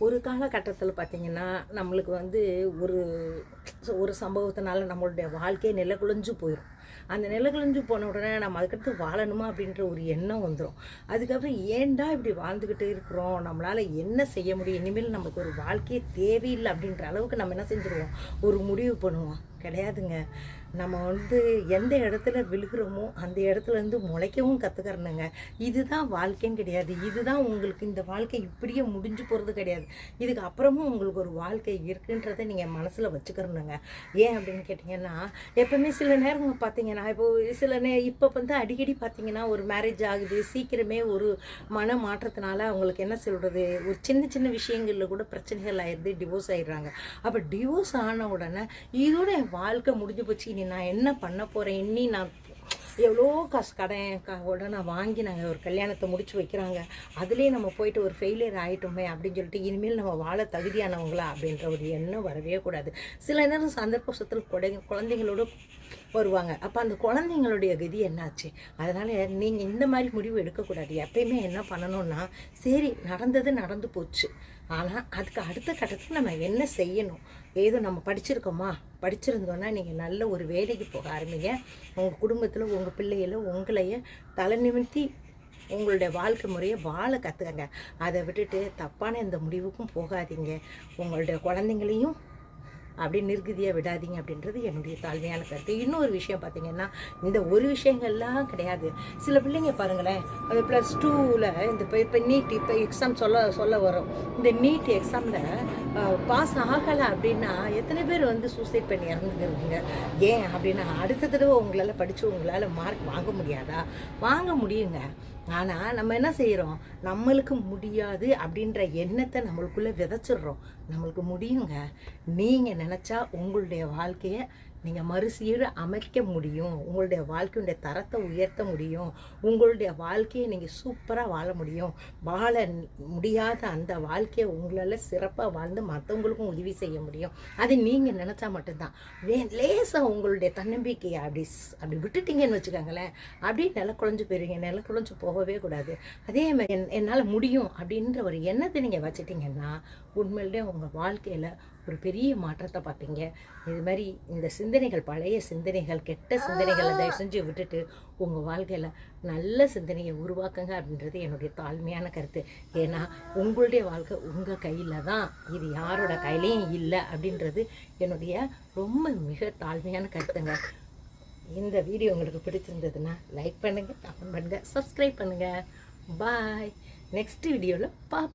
ஒரு காலகட்டத்தில் பார்த்திங்கன்னா நம்மளுக்கு வந்து ஒரு ஒரு சம்பவத்தினால நம்மளுடைய வாழ்க்கையே நிலகுலைஞ்சு போயிடும். அந்த நிலகுலைஞ்சு போன உடனே நம்ம அதுக்கடுத்து வாழணுமா அப்படின்ற ஒரு எண்ணம் வந்துடும். அதுக்கப்புறம் ஏன்டா இப்படி வாழ்ந்துக்கிட்டே இருக்கிறோம், நம்மளால் என்ன செய்ய முடியும், இனிமேல் நமக்கு ஒரு வாழ்க்கையே தேவையில்லை அப்படின்ற அளவுக்கு நம்ம என்ன செஞ்சுருவோம், ஒரு முடிவு பண்ணுவோம். கிடையாதுங்க. நம்ம வந்து எந்த இடத்துல விழுகிறோமோ அந்த இடத்துலேருந்து முளைக்கவும் கற்றுக்கிறணுங்க. இதுதான் வாழ்க்கைன்னு கிடையாது. இதுதான் உங்களுக்கு இந்த வாழ்க்கை இப்படியே முடிஞ்சு போகிறது கிடையாது. இதுக்கு அப்புறமும் உங்களுக்கு ஒரு வாழ்க்கை இருக்குன்றதை நீங்கள் மனசில் வச்சுக்கிறணுங்க. ஏன் அப்படின்னு கேட்டிங்கன்னா, எப்போவுமே சில நேரங்கள் பார்த்தீங்கன்னா, இப்போ வந்து அடிக்கடி பார்த்தீங்கன்னா ஒரு மேரேஜ் ஆகுது, சீக்கிரமே ஒரு மன மாற்றத்தினால அவங்களுக்கு என்ன சொல்கிறது, ஒரு சின்ன சின்ன விஷயங்களில் கூட பிரச்சனைகள் ஆயிடுது, டிவோர்ஸ் ஆகிடுறாங்க. அப்போ டிவோர்ஸ் ஆன உடனே இதோட என் வாழ்க்கை முடிஞ்சு போச்சு, இனி நான் என்ன பண்ண போகிறேன், இனி நான் எவ்வளோ காசு கடன் நான் வாங்கி நாங்கள் ஒரு கல்யாணத்தை முடிச்சு வைக்கிறாங்க, அதுலேயே நம்ம போயிட்டு ஒரு ஃபெயிலியர் ஆகிட்டோமே அப்படின்னு சொல்லிட்டு இனிமேல் நம்ம வாழ தகுதியானவங்களா அப்படின்ற ஒரு எண்ணம் வரவே கூடாது. சில நேரம் சந்தர்ப்பத்தில் குழந்தைங்களோட வருவாங்க. அப்போ அந்த குழந்தைங்களுடைய கதி என்னாச்சு? அதனால் நீங்கள் இந்த மாதிரி முடிவு எடுக்கக்கூடாது. எப்பயுமே என்ன பண்ணணும்னா, சரி நடந்தது நடந்து போச்சு, ஆனால் அதுக்கு அடுத்த கட்டத்துக்கு நம்ம என்ன செய்யணும், ஏதோ நம்ம படிச்சிருந்தோன்னா நீங்கள் நல்ல ஒரு வேலைக்கு போக ஆரம்பிங்க. உங்கள் குடும்பத்தில் உங்கள் பிள்ளைகளை உங்களையே தலை நிமிர்த்தி உங்களுடைய வாழ்க்கை முறையை வாழ கற்றுக்கங்க. அதை விட்டுட்டு தப்பான இந்த முடிவுக்கும் போகாதீங்க. உங்களுடைய குழந்தைங்களையும் அப்படியே நிர்கதியாக விடாதீங்க அப்படின்றது என்னுடைய தாழ்மையான கருத்து. இன்னொரு விஷயம் பார்த்தீங்கன்னா, இந்த ஒரு விஷயங்கள்லாம் கிடையாது. சில பிள்ளைங்க பாருங்களேன், அது +2ல் இப்போ நீட் இப்போ எக்ஸாம் சொல்ல வரும். இந்த நீட் எக்ஸாமில் பாஸ் ஆகலை அப்படின்னா எத்தனை பேர் வந்து சூசைட் பண்ணி இறந்துருக்குங்க. ஏன் அப்படின்னா, அடுத்த தடவை உங்களால் படித்து உங்களால் மார்க் வாங்க முடியாதா? வாங்க முடியுங்க. ஆனால் நம்ம என்ன செய்கிறோம், நம்மளுக்கு முடியாது அப்படின்ற எண்ணத்தை நம்மளுக்குள்ளே விதைச்சிட்றோம். நம்மளுக்கு முடியுங்க. நீங்கள் நினச்சா உங்களுடைய வாழ்க்கையை நீங்கள் மறுசீர அமைக்க முடியும். உங்களுடைய வாழ்க்கையுடைய தரத்தை உயர்த்த முடியும். உங்களுடைய வாழ்க்கையை நீங்கள் சூப்பராக வாழ முடியும். வாழ முடியாத அந்த வாழ்க்கையை உங்களால் சிறப்பாக வாழ்ந்து மற்றவங்களுக்கும் உதவி செய்ய முடியும். அது நீங்கள் நினச்சா மட்டும்தான். லேசாக உங்களுடைய தன்னம்பிக்கையை அப்படி விட்டுட்டீங்கன்னு வச்சுக்கோங்களேன், அப்படியே நிலக்குழஞ்சு போயிருவீங்க. நிலக்குழஞ்சு போகவே கூடாது. அதே மாதிரி என்னால் முடியும் அப்படின்ற ஒரு எண்ணத்தை நீங்கள் வச்சுட்டிங்கன்னா உண்மையிலே உங்கள் வாழ்க்கையில் ஒரு பெரிய மாற்றத்தை பார்ப்பீங்க. இது மாதிரி இந்த சிந்தனைகள், பழைய சிந்தனைகள், கெட்ட சிந்தனைகளை தயவு செஞ்சு விட்டுட்டு உங்கள் வாழ்க்கையில் நல்ல சிந்தனையை உருவாக்குங்க அப்படின்றது என்னுடைய தாழ்மையான கருத்து. ஏன்னா உங்களுடைய வாழ்க்கை உங்கள் கையில் தான், இது யாரோட கையிலையும் இல்லை அப்படின்றது என்னுடைய ரொம்ப மிக தாழ்மையான கருத்துங்க. இந்த வீடியோ உங்களுக்கு பிடிச்சிருந்ததுன்னா லைக் பண்ணுங்கள், கமெண்ட் பண்ணுங்கள், சப்ஸ்கிரைப் பண்ணுங்கள். பாய். நெக்ஸ்ட் வீடியோவில்